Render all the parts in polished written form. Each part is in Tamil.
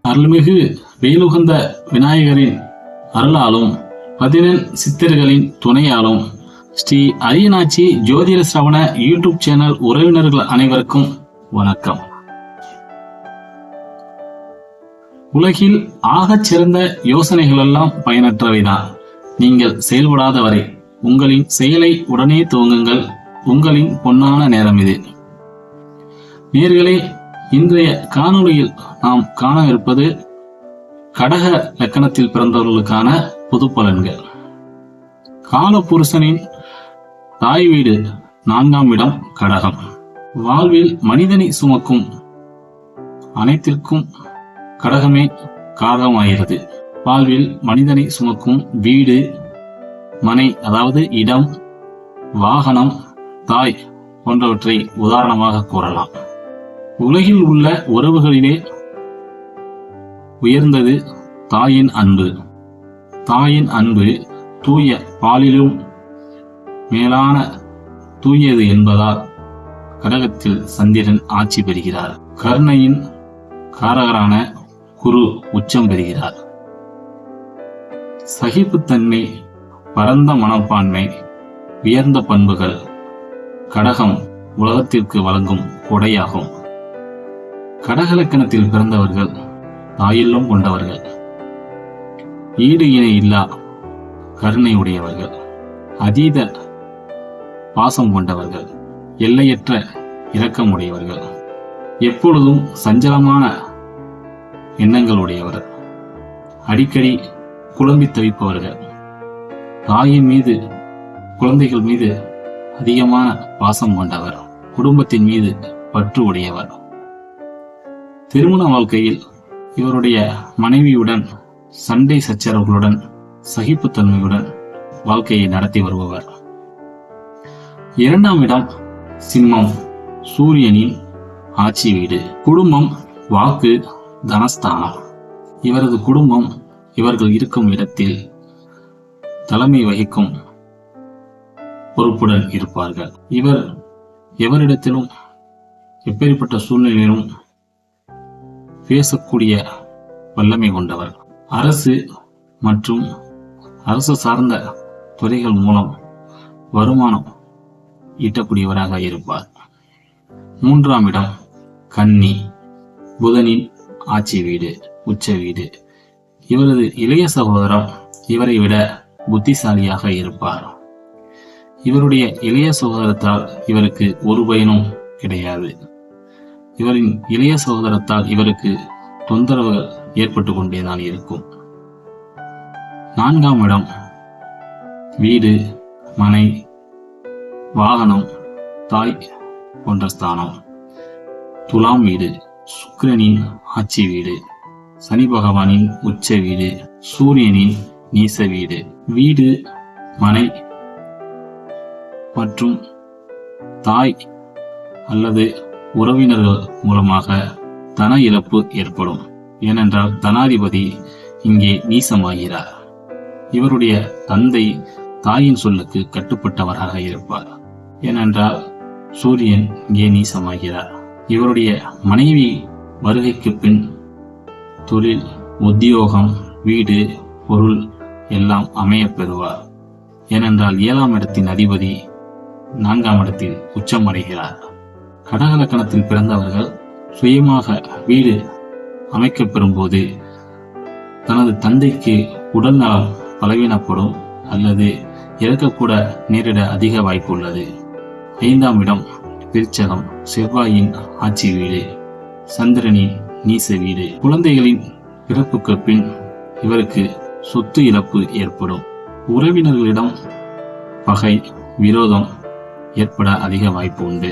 அருள்மிகு வேலுகந்த விநாயகரின் அருளாலும் 11 சித்தர்களின் துணையாலும் ஸ்ரீ அரியநாச்சி ஜோதிட சிரவண யூடியூப் சேனல் உறவினர்கள் அனைவருக்கும் வணக்கம். உலகில் ஆகச் சிறந்த யோசனைகளெல்லாம் பயனற்றவைதான். நீங்கள் செயல்படாத வரை உங்களின் செயலை உடனே துவங்குங்கள். உங்களின் பொன்னான நேரம் இது. நேயர்களே, இன்றைய காணொளியில் நாம் காணவிருப்பது கடக லக்கணத்தில் பிறந்தவர்களுக்கான பொது பலன்கள். காலபுருஷனின் தாய் வீடு 4ஆம் இடம் கடகம். வாழ்வில் மனிதனை சுமக்கும் அனைத்திற்கும் கடகமே காரணமாகிறது. வாழ்வில் மனிதனை சுமக்கும் வீடு, மனை, அதாவது இடம், வாகனம், தாய் போன்றவற்றை உதாரணமாக கூறலாம். உலகில் உள்ள உறவுகளிலே உயர்ந்தது தாயின் அன்பு. தாயின் அன்பு தூய பாலிலும் மேலான தூயது என்பதால் கடகத்தில் சந்திரன் ஆட்சி பெறுகிறார். கருணையின் காரகரான குரு உச்சம் பெறுகிறார். சகிப்புத்தன்மை, பரந்த மனப்பான்மை, உயர்ந்த பண்புகள் கடகம் உலகத்திற்கு வழங்கும் கொடையாகும். கடகலக்கணத்தில் பிறந்தவர்கள் தாயில்லம் கொண்டவர்கள், ஈடு இணை இல்லா கருணை உடையவர்கள், அதீத பாசம் கொண்டவர்கள், எல்லையற்ற இரக்கம் உடையவர்கள், எப்பொழுதும் சஞ்சலமான எண்ணங்கள் உடையவர்கள், அடிக்கடி குழம்பி தவிப்பவர்கள், தாயின் மீது, குழந்தைகள் மீது அதிகமான பாசம் கொண்டவர், குடும்பத்தின் மீது பற்று உடையவர். திருமண வாழ்க்கையில் இவருடைய மனைவியுடன் சண்டை சச்சரவுகளுடன் சகிப்புத்தன்மையுடன் வாழ்க்கையை நடத்தி வருபவர். 2ஆம் இடம் சிம்மம், சூரியனின் ஆட்சி வீடு. குடும்பம், வாக்கு, தனஸ்தானம். இவரது குடும்பம் இவர்கள் இருக்கும் இடத்தில் தலைமை வகிக்கும் பொறுப்புடன் இருப்பார்கள். இவர் எவரிடத்திலும் எப்பேற்பட்ட சூழ்நிலையிலும் பேசக்கூடிய வல்லமை கொண்டவர். அரசு மற்றும் அரசு சார்ந்த துறைகள் மூலம் வருமானம் ஈட்டக்கூடியவராக இருப்பார். 3ஆம் இடம் கன்னி, புதனின் ஆட்சி வீடு, உச்ச வீடு. இவரது இளைய சகோதரம் இவரை விட புத்திசாலியாக இருப்பார். இவருடைய இளைய சகோதரத்தால் இவருக்கு ஒரு பயனும் கிடையாது. இவரின் இளைய சகோதரத்தால் இவருக்கு தொந்தரவுகள் ஏற்பட்டு கொண்டேதான் இருக்கும். 4ஆம் இடம் வீடு, மனை, வாகனம், தாய் போன்ற ஸ்தானம். துலாம் வீடு, சுக்கிரனின் ஆட்சி வீடு, சனி பகவானின் உச்ச வீடு, சூரியனின் நீச வீடு. வீடு, மனை மற்றும் தாய் அல்லது உறவினர்கள் மூலமாக தன இழப்பு ஏற்படும். ஏனென்றால் தனாதிபதி இங்கே நீசமாகிறார். இவருடைய தந்தை தாயின் சொல்லுக்கு கட்டுப்பட்டவராக இருப்பார். ஏனென்றால் சூரியன் இங்கே நீசமாகிறார். இவருடைய மனைவி வருகைக்கு பின் தொழில், உத்தியோகம், வீடு, பொருள் எல்லாம் அமைய பெறுவார். ஏனென்றால் 7ஆம் இடத்தின் அதிபதி 4ஆம் இடத்தில் உச்சமடைகிறார். கடகலக்கணத்தில் பிறந்தவர்கள் சுயமாக வீடு அமைக்கப் பெறும்போது தனது தந்தைக்கு உடல் நலம் பலவீனப்படும் அல்லது இறக்கக்கூட நேரிட அதிக வாய்ப்பு உள்ளது. 5ஆம் இடம் விருச்சகம், செவ்வாயின் ஆட்சி வீடு, சந்திரனின் நீச வீடு. குழந்தைகளின் பிறப்புக்கு பின் இவருக்கு சொத்து இழப்பு ஏற்படும். உறவினர்களிடம் பகை, விரோதம் ஏற்பட அதிக வாய்ப்பு உண்டு.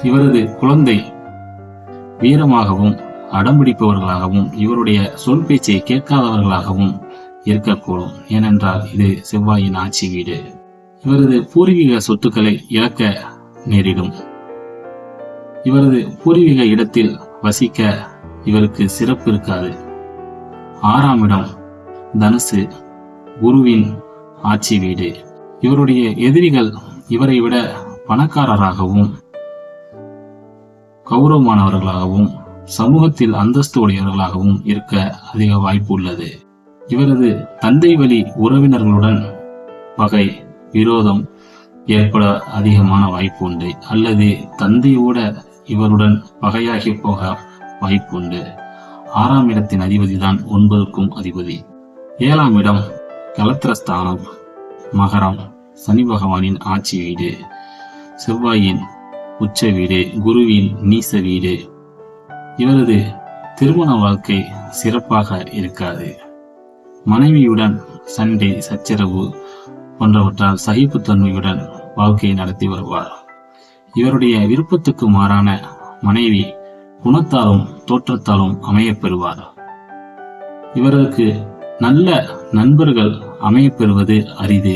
இவரது குழந்தை வீரமாகவும் அடம்பிடிப்பவர்களாகவும் இவருடைய சொல் பேச்சை கேட்காதவர்களாகவும் இருக்கக்கூடும். ஏனென்றால் இது செவ்வாயின் ஆட்சி வீடு. இவரது பூர்வீக சொத்துக்களை இழக்க நேரிடும். இவரது பூர்வீக இடத்தில் வசிக்க இவருக்கு சிறப்பு இருக்காது. 6ஆம் இடம் தனுசு, குருவின் ஆட்சி வீடு. இவருடைய எதிரிகள் இவரை விட பணக்காரராகவும் கௌரவமானவர்களாகவும் சமூகத்தில் அந்தஸ்து உடையவர்களாகவும் இருக்க அதிக வாய்ப்பு உள்ளது. இவரது தந்தை வழி உறவினர்களுடன் பகை, விரோதம் ஏற்பட அதிகமான வாய்ப்பு உண்டு, அல்லது தந்தையோட இவருடன் பகையாகி போக வாய்ப்பு உண்டு. 6ஆம் இடத்தின் அதிபதி தான் 9க்கும் அதிபதி. 7ஆம் இடம் கலத்திரஸ்தானம், மகரம், சனி பகவானின் ஆட்சி வீடு, செவ்வாயின் உச்ச வீடு, குருவின் நீச வீடு. இவரது திருமண வாழ்க்கை சிறப்பாக இருக்காது. மனைவியுடன் சண்டை, சச்சரவு போன்றவற்றால் சகிப்புத்தன்மையுடன் வாழ்க்கையை நடத்தி வருவார். இவருடைய விருப்பத்துக்கு மாறான மனைவி குணத்தாலும் தோற்றத்தாலும் அமையப்பெறுவார். இவருக்கு நல்ல நண்பர்கள் அமையப்பெறுவது அரிது.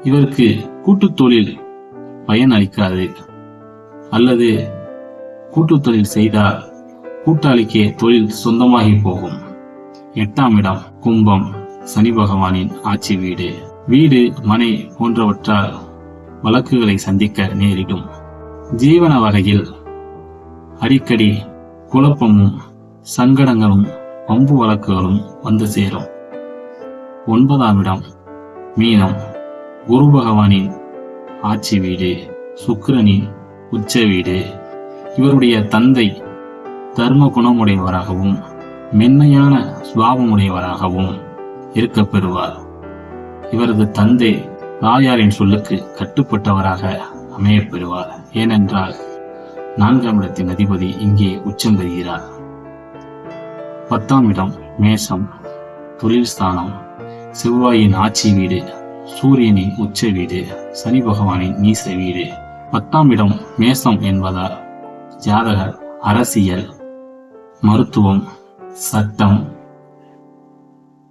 இவருக்கு கூட்டு தொழில் பயன் அளிக்காது, அல்லது கூட்டு தொழில் செய்தால் கூட்டாளிக்கே தொழில் சொந்தமாகி போகும். 8ஆம் இடம் கும்பம், சனி பகவானின் ஆட்சி வீடு. வீடு, மனை போன்றவற்றால் வழக்குகளை சந்திக்க நேரிடும். ஜீவன வகையில் அடிக்கடி குழப்பமும் சங்கடங்களும் வம்பு வழக்குகளும் வந்து சேரும். 9ஆம் இடம் மீனம், குரு பகவானின் ஆட்சி வீடு, சுக்கிரனின் உச்ச வீடு. இவருடைய தந்தை தர்ம குணமுடையவராகவும் மென்மையான சுபாவமுடையவராகவும் இருக்க பெறுவார். இவரது தந்தை தாயாரின் சொல்லுக்கு கட்டுப்பட்டவராக அமையப் பெறுவார். ஏனென்றால் 4ஆம் இடத்தின் அதிபதி இங்கே உச்சம் பெறுகிறார். 10ஆம் இடம் மேஷம், தொழில் ஸ்தானம், செவ்வாயின் ஆட்சி வீடு, சூரியனின் உச்ச வீடு, சனி பகவானின் நீச வீடு. 10ஆம் இடம் மேஷம் என்பதால் ஜாதகர் அரசியல், மருத்துவம், சட்டம்,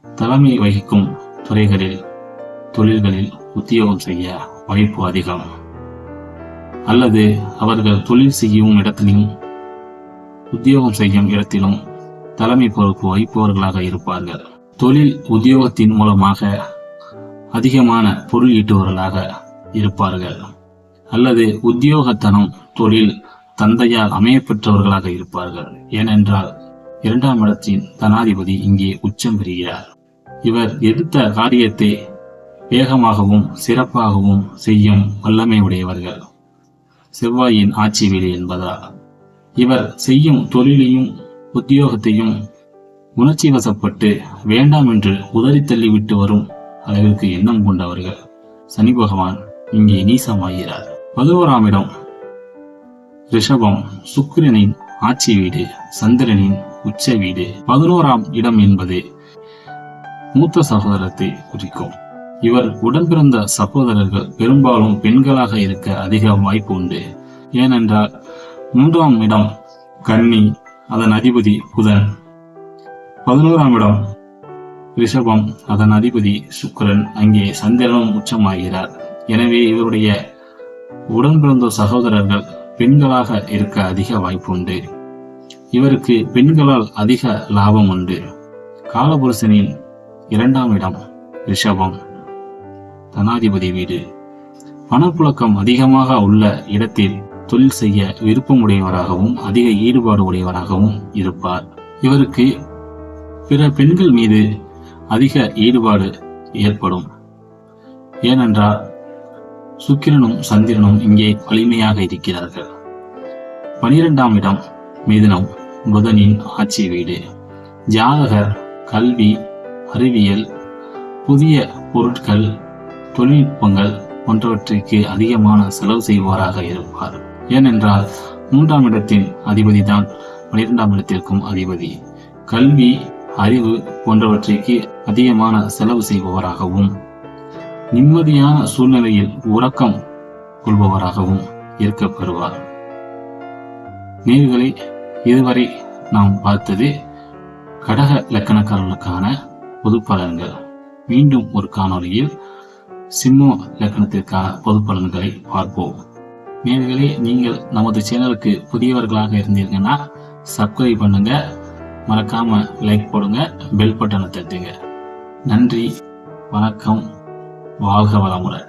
தலைமை வகிக்கும் துறைகளில் தொழில்களில் உத்தியோகம் செய்ய வாய்ப்பு அதிகம், அல்லது அவர்கள் தொழில் செய்யும் இடத்திலும் உத்தியோகம் செய்யும் இடத்திலும் தலைமை பொறுப்பு வகிப்பவர்களாக இருப்பார்கள். தொழில் உத்தியோகத்தின் மூலமாக அதிகமான பொருள் ஈட்டுவர்களாக இருப்பார்கள், அல்லது உத்தியோகத்தனம் தொழில் தந்தையால் அமையப்பெற்றவர்களாக இருப்பார்கள். ஏனென்றால் 2ஆம் இடத்தின் தனாதிபதி இங்கே உச்சம் பெறுகிறார். இவர் எடுத்த காரியத்தை வேகமாகவும் சிறப்பாகவும் செய்யும் வல்லமை உடையவர்கள். செவ்வாயின் ஆட்சி வீடு என்பதால் இவர் செய்யும் தொழிலையும் உத்தியோகத்தையும் உணர்ச்சி வசப்பட்டு வேண்டாம் என்று உதறி தள்ளிவிட்டு வரும் அளவிற்கு எண்ணம் கொண்டவர்கள். சனி பகவான் இங்கே நீசமாகிறார். 11ஆம் இடம் ரிஷபம், சுக்கிரனின் ஆட்சி வீடு, சந்திரனின் உச்ச வீடு. 11ஆம் இடம் என்பது மூத்த சகோதரத்தை குறிக்கும். இவர் உடன்பிறந்த சகோதரர்கள் பெரும்பாலும் பெண்களாக இருக்க அதிக வாய்ப்பு உண்டு. ஏனென்றால் 3ஆம் இடம் கன்னி, அதன் அதிபதி புதன். 11ஆம் இடம் ரிஷபம், அதன் அதிபதி சுக்கிரன். அங்கே சந்திரனும் உச்சமாகிறார். எனவே இவருடைய உடன்பிறந்த சகோதரர்கள் பெண்களாக இருக்க அதிக வாய்ப்பு உண்டு. இவருக்கு பெண்களால் அதிக லாபம் உண்டு. காலபுருஷனின் 2ஆம் இடம் ரிஷபம், தனாதிபதி வீடு. பணப்புழக்கம் அதிகமாக உள்ள இடத்தில் தொழில் செய்ய விருப்பமுடையவராகவும் அதிக ஈடுபாடு உடையவராகவும் இருப்பார். இவருக்கு பிற பெண்கள் மீது அதிக ஈடுபாடு ஏற்படும். ஏனென்றால் சுக்கிரனும் சந்திரனும் இங்கே வலிமையாக இருக்கிறார்கள். 12ஆம் இடம் மிதுனம், புதனின் ஆட்சி வீடு. ஜாதகர் கல்வி, அறிவியல், புதிய பொருட்கள், தொழில்நுட்பங்கள் போன்றவற்றிற்கு அதிகமான செலவு செய்பவராக இருப்பார். ஏனென்றால் 3ஆம் இடத்தின் அதிபதி தான் 12ஆம் இடத்திற்கும் அதிபதி. கல்வி, அறிவு போன்றவற்றிற்கு அதிகமான செலவு செய்பவராகவும் நிம்மதியான சூழ்நிலையில் உறக்கம் கொள்பவராகவும் இருக்க பெறுவார். நேயர்களே, இதுவரை நாம் பார்த்தது கடக லக்கணக்காரர்களுக்கான பொது பலன்கள். மீண்டும் ஒரு காணொளியில் சிம்ம லக்கணத்திற்கான பொது பலன்களை பார்ப்போம். நேயர்களே, நீங்கள் நமது சேனலுக்கு புதியவர்களாக இருந்தீங்கன்னா சப்ஸ்கிரைப் பண்ணுங்க, மறக்காம லைக் போடுங்க, பெல் பட்டனை தட்டுங்க. நன்றி, வணக்கம், வாழ்க வளமுடன்.